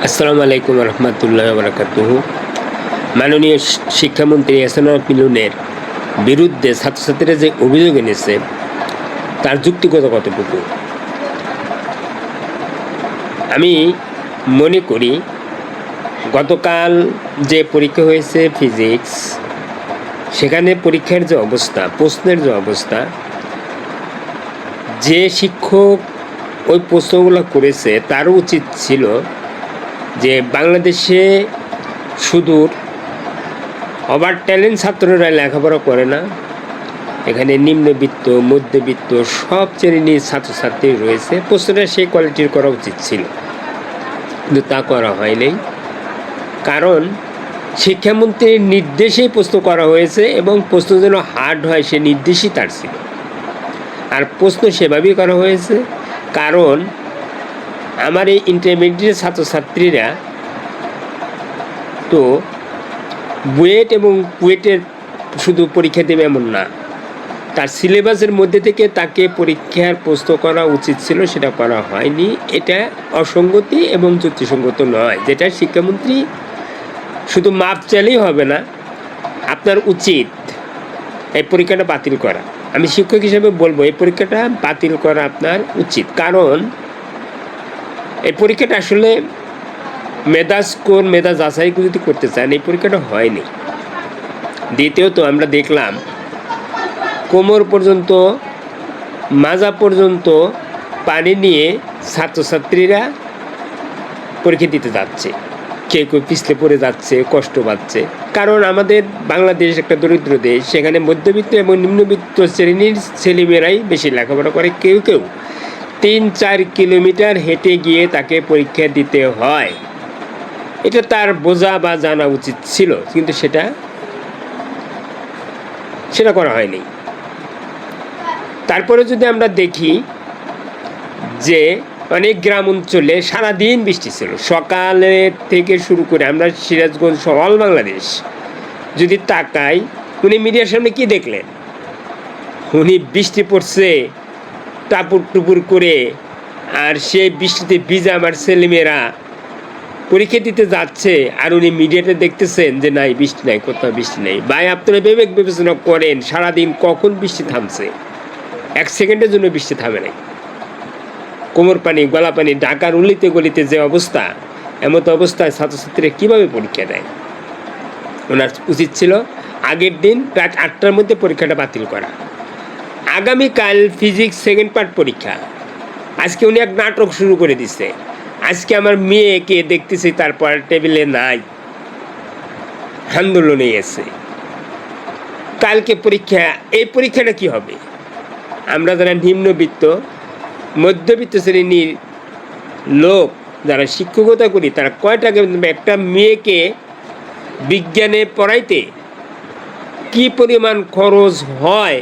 আসসালামু আলাইকুম রহমতুল্লাহ বারাকাতুহু। মাননীয় শিক্ষামন্ত্রী এহসানুল মিলনের বিরুদ্ধে ছাত্রছাত্রীরা যে অভিযোগ এনেছে তার যুক্তিগত কতটুকু আমি মনে করি। গতকাল যে পরীক্ষা হয়েছে ফিজিক্স, সেখানে পরীক্ষার যে অবস্থা, প্রশ্নের যে অবস্থা, যে শিক্ষক ওই প্রশ্নগুলো করেছে তারও উচিত ছিল যে বাংলাদেশে সুদূর ওভার ট্যালেন্ট ছাত্ররা লেখাপড়া করে না, এখানে নিম্নবিত্ত মধ্যবিত্ত সব শ্রেণীর ছাত্রছাত্রী রয়েছে, প্রশ্নটা সেই কোয়ালিটির করা উচিত ছিল, কিন্তু তা করা হয়নি। কারণ শিক্ষামন্ত্রীর নির্দেশেই প্রশ্ন করা হয়েছে এবং প্রশ্ন যেন হার্ড হয় সে নির্দেশই তার ছিল, আর প্রশ্ন সেভাবেই করা হয়েছে। কারণ আমার এই ইন্টারমিডিয়েট ছাত্রছাত্রীরা তো বুয়েট এবং কুয়েটের শুধু পরীক্ষা দেবে এমন না, তার সিলেবাসের মধ্যে থেকে তাকে পরীক্ষার প্রশ্ন করা উচিত ছিল, সেটা করা হয়নি। এটা অসঙ্গতি এবং যুক্তিসঙ্গত নয়। যেটা শিক্ষামন্ত্রী শুধু মাপ চাইলেই হবে না, আপনার উচিত এই পরীক্ষাটা বাতিল করা। আমি শিক্ষক হিসেবে বলবো এই পরীক্ষাটা বাতিল করা আপনার উচিত। কারণ এই পরীক্ষাটা আসলে মেধা স্কোর, মেধা যাচাই যদি করতে চান, এই পরীক্ষাটা হয়নি। দ্বিতীয়ত আমরা দেখলাম কোমর পর্যন্ত, মাজা পর্যন্ত পানি নিয়ে ছাত্রছাত্রীরা পরীক্ষা দিতে যাচ্ছে, কেউ কেউ পিছলে পড়ে যাচ্ছে, কষ্ট পাচ্ছে। কারণ আমাদের বাংলাদেশ একটা দরিদ্র দেশ, সেখানে মধ্যবিত্ত এবং নিম্নবিত্ত শ্রেণীর ছেলেমেয়েরাই বেশি লেখাপড়া করে। কেউ কেউ 3-4 কিলোমিটার হেঁটে গিয়ে তাকে পরীক্ষা দিতে হয়। এটা তার বোঝা বা জানা উচিত ছিল, কিন্তু সেটা করা হয়নি। তারপরে যদি আমরা দেখি যে অনেক গ্রাম অঞ্চলে সারাদিন বৃষ্টি ছিল, সকালে থেকে শুরু করে আমরা সিরাজগঞ্জ সহ অল বাংলাদেশ যদি তাকাই, উনি মিডিয়ার সামনে কি দেখলেন? উনি বৃষ্টি পড়ছে টাপুর টুপুর করে, আর সেই বৃষ্টিতে ভিজা আমার ছেলেমেয়েরা পরীক্ষা দিতে যাচ্ছে, আর উনি মিডিয়াতে দেখতেছেন যে নাই বৃষ্টি নাই, কোথাও বৃষ্টি নেই। ভাই, আপনারা বিবেক বিবেচনা করেন, সারাদিন কখন বৃষ্টি থামছে? 1 সেকেন্ডের জন্য বৃষ্টি থামে নাই। কোমর পানি, গলা পানি, ঢাকার উলিতে গলিতে যে অবস্থা, এমতো অবস্থায় ছাত্রছাত্রীরা কীভাবে পরীক্ষা দেয়? ওনার উচিত ছিল আগের দিন রাত 8টার মধ্যে পরীক্ষাটা বাতিল করা। আগামীকাল ফিজিক্স সেকেন্ড পার্ট পরীক্ষা, আজকে উনি এক নাটক শুরু করে দিচ্ছে। আজকে আমার মেয়েকে দেখতেছি তারপর টেবিলে নাই, আন্দোলনে এসে। কালকে পরীক্ষা, এই পরীক্ষাটা কি হবে? আমরা যারা নিম্নবিত্ত মধ্যবিত্ত শ্রেণীর লোক যারা শিক্ষকতা করি, তারা কয় টাকা একটা মেয়েকে বিজ্ঞানে পড়াইতে কি পরিমাণ খরচ হয়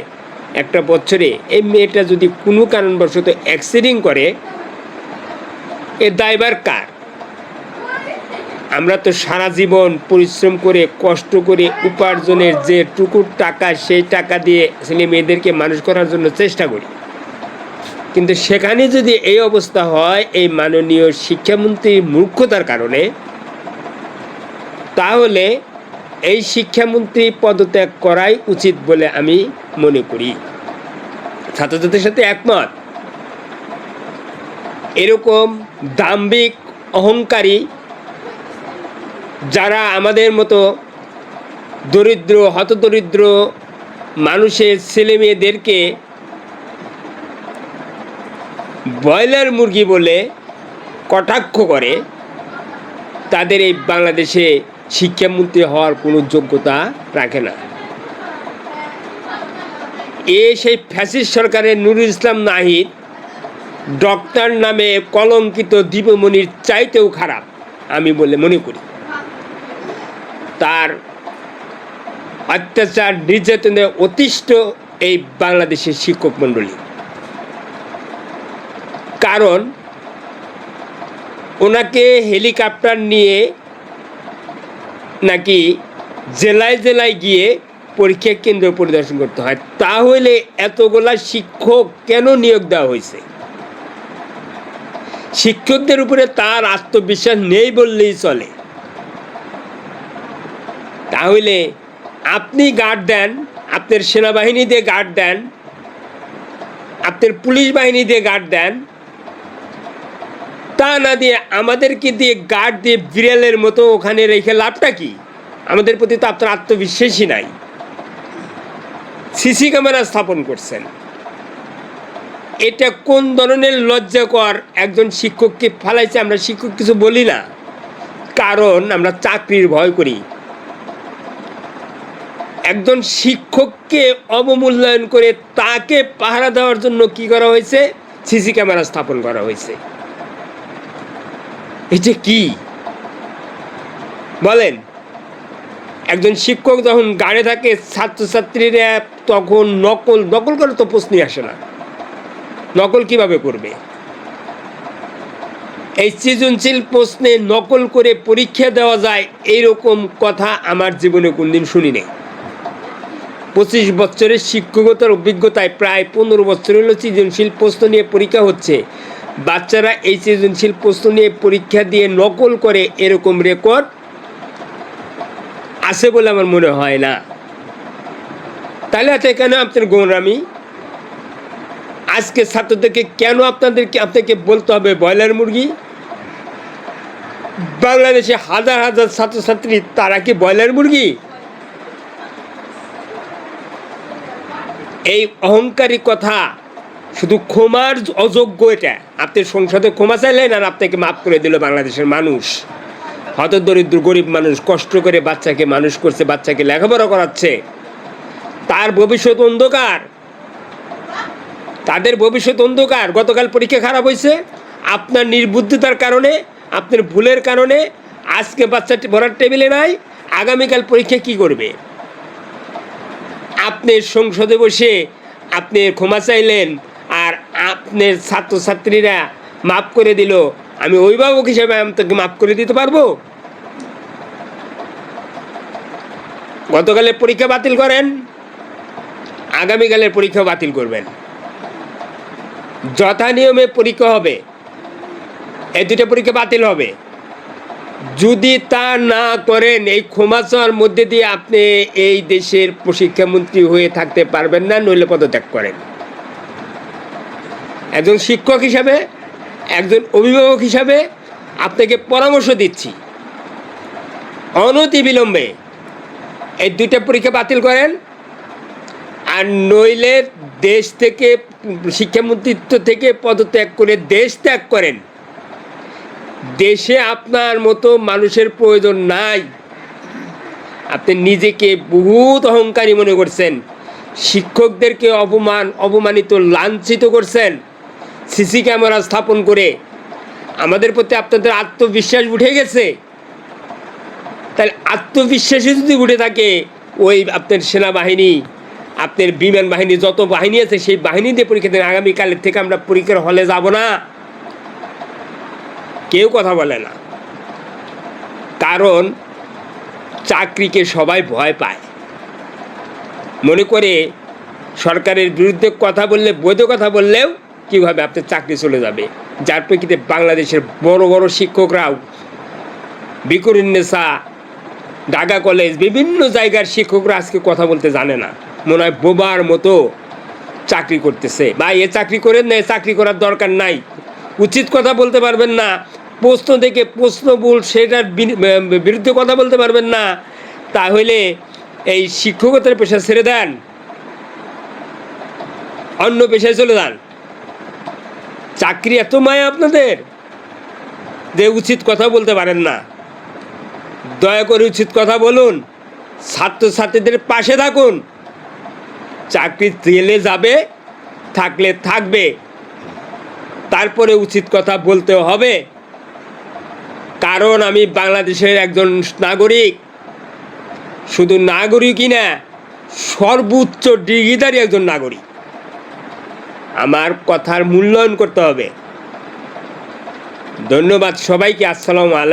একটা বছরে? এই মেয়েটা যদি কোনো কারণবশত অ্যাক্সিডেন্ট করে, এর দায়ভার কার? আমরা তো সারা জীবন পরিশ্রম করে কষ্ট করে উপার্জনের যে টুকুর টাকা, সেই টাকা দিয়ে ছেলে মেয়েদেরকে মানুষ করার জন্য চেষ্টা করি, কিন্তু সেখানে যদি এই অবস্থা হয় এই মাননীয় শিক্ষামন্ত্রীর মূর্খতার কারণে, তাহলে এই শিক্ষামন্ত্রী পদত্যাগ করাই উচিত বলে আমি মনে করি। ছাত্রছাত্রীর সাথে একমত। এরকম দাম্ভিক অহংকারী যারা আমাদের মতো দরিদ্র হতদরিদ্র মানুষের ছেলে মেয়েদেরকে ব্রয়লার মুরগি বলে কটাক্ষ করে, তাদের এই বাংলাদেশে শিক্ষামন্ত্রী হওয়ার কোনো যোগ্যতা রাখে না। সেই ফ্যাসিস্ট সরকারের নুরুল ইসলাম নাহিদ ডক্টর নামে কলঙ্কিত দীপমণির চাইতেও খারাপ আমি বলে মনে করি। তার অত্যাচার নির্যাতনে অতিষ্ঠ এই বাংলাদেশের শিক্ষক মণ্ডলী। কারণ ওনাকে হেলিকপ্টার নিয়ে নাকি জেলায় জেলায় গিয়ে পরীক্ষা কেন্দ্র পরিদর্শন করতে হয়। তাহলে এতগুলা শিক্ষক কেন নিয়োগ দেওয়া হয়েছে? শিক্ষকদের উপরে তার আত্মবিশ্বাস নেই বললেই চলে। তাহলে আপনি গার্ড দেন, আপনার সেনাবাহিনী দিয়ে গার্ড দেন, আপনার পুলিশ বাহিনী দিয়ে গার্ড দেন, তা না দিয়ে আমাদেরকে দিয়ে গার্ড দিয়ে বিড়ালের মতো ওখানে রেখে লাভটা কি? আমাদের প্রতি তো আপনার আত্মবিশ্বাসই নাই। সিসি ক্যামেরা স্থাপন করছেন, এটা কোন ধরনের লজ্জাকর? একজন শিক্ষককে ফালাইছে, আমরা শিক্ষক কিছু বলি না, কারণ আমরা চাকরির ভয় করি। একজন শিক্ষককে অবমূল্যায়ন করে তাকে পাহারা দেওয়ার জন্য কি করা হয়েছে? সিসি ক্যামেরা স্থাপন করা হয়েছে। এটা কি বলেন? একজন শিক্ষক যখন গাড়ে থাকে, ছাত্রছাত্রীরা তখন নকল করে তো প্রশ্নই আসে না। নকল কিভাবে করবে? এই সৃজনশীল প্রশ্নে নকল করে পরীক্ষা দেওয়া যায়, এইরকম কথা আমার জীবনে কোনদিন শুনি নেই। 25 বছরের শিক্ষকতার অভিজ্ঞতায় প্রায় 15 বছর হলো সৃজনশীল প্রশ্ন নিয়ে পরীক্ষা হচ্ছে। বাচ্চারা এই সৃজনশীল প্রশ্ন নিয়ে পরীক্ষা দিয়ে নকল করে, এরকম রেকর্ড আছে বলে আমার মনে হয় না। তাহলে আছে কেন আপনার গোমরামি? আজকে ছাত্রদেরকে কেন আপনাকে বলতে হবে ব্রয়লার মুরগি? বাংলাদেশে হাজার হাজার ছাত্রছাত্রী, তারা কি ব্রয়লার মুরগি? এই অহংকারী কথা শুধু ক্ষমার অযোগ্য। এটা আপনি সংসদে ক্ষমা চাইলেন আর আপনাকে মাফ করে দিল বাংলাদেশের মানুষ। হতদরিদ্র গরিব মানুষ কষ্ট করে বাচ্চাকে মানুষ করছে, বাচ্চাকে লেখাপড়া করাচ্ছে, তার ভবিষ্যৎ অন্ধকার, তাদের ভবিষ্যৎ অন্ধকার। গতকাল পরীক্ষা খারাপ হয়েছে আপনার নির্বুদ্ধিতার কারণে, আপনার ভুলের কারণে। আজকে বাচ্চাটি পড়ার টেবিলে নাই, আগামীকাল পরীক্ষা কি করবে? আপনি সংসদে বসে আপনি ক্ষমা চাইলেন আর আপনার ছাত্রছাত্রীরা মাফ করে দিল। আমি অভিভাবক হিসেবে আমি তোকে মাফ করে দিতে পারবো? গতকালের পরীক্ষা বাতিল করেন, আগামীকালের পরীক্ষা বাতিল করবেন। যথা নিয়মে পরীক্ষা হবে, এই দুটো পরীক্ষা বাতিল হবে। যদি তা না করেন, এই ক্ষমা চাওয়ার মধ্যে দিয়ে আপনি এই দেশের শিক্ষামন্ত্রী হয়ে থাকতে পারবেন না, নইলে পদত্যাগ করেন। একজন শিক্ষক হিসাবে, একজন অভিভাবক হিসাবে আপনাকে পরামর্শ দিচ্ছি, অনতিবিলম্বে এই দুইটা পরীক্ষা বাতিল করেন, আর নইলে দেশ থেকে, শিক্ষামন্ত্রিত্ব থেকে পদত্যাগ করে দেশ ত্যাগ করেন। দেশে আপনার মতো মানুষের প্রয়োজন নাই। আপনি নিজেকে বহুত অহংকারী মনে করছেন, শিক্ষকদেরকে অপমানিত, লাঞ্ছিত করছেন সিসি ক্যামেরা স্থাপন করে। আমাদের প্রতি আপনাদের আত্মবিশ্বাস উঠে গেছে। তাহলে আত্মবিশ্বাসই যদি উঠে থাকে, ওই আপনার সেনাবাহিনী, আপনার বিমান বাহিনী, যত বাহিনী আছে সেই বাহিনী দিয়ে পরীক্ষা দেন। আগামীকালের থেকে আমরা পরীক্ষার হলে যাব না, কেউ কথা বলে না। কারণ চাকরিকে সবাই ভয় পায়, মনে করে সরকারের বিরুদ্ধে কথা বললে, বৈধ কথা বললেও কীভাবে আপনার চাকরি চলে যাবে। যার প্রেক্ষিতে বাংলাদেশের বড় বড় শিক্ষকরাও, বিকুরুন্নেসা, ঢাকা কলেজ, বিভিন্ন জায়গার শিক্ষকরা আজকে কথা বলতে জানে না, মনে হয় বোবার মতো চাকরি করতেছে। ভাই, এ চাকরি করেন না, এ চাকরি করার দরকার নাই। উচিত কথা বলতে পারবেন না, প্রশ্ন থেকে প্রশ্ন ভুল, সেটার বিরুদ্ধে কথা বলতে পারবেন না, তাহলে এই শিক্ষকতার পেশা ছেড়ে দেন, অন্য পেশায় চলে যান। চাকরি এত মায়া আপনাদের যে উচিত কথা বলতে পারেন না। দয়া করে উচিত কথা বলুন, ছাত্রছাত্রীদের পাশে থাকুন। চাকরি জেলে যাবে, থাকলে থাকবে, তারপরে উচিত কথা বলতে হবে। কারণ আমি বাংলাদেশের একজন নাগরিক, শুধু নাগরিকই না, সর্বোচ্চ ডিগ্রিধারী একজন নাগরিক। আমার কথার মূল্যায়ন করতে হবে। ধন্যবাদ সবাইকে। আসসালামু আলাইকুম।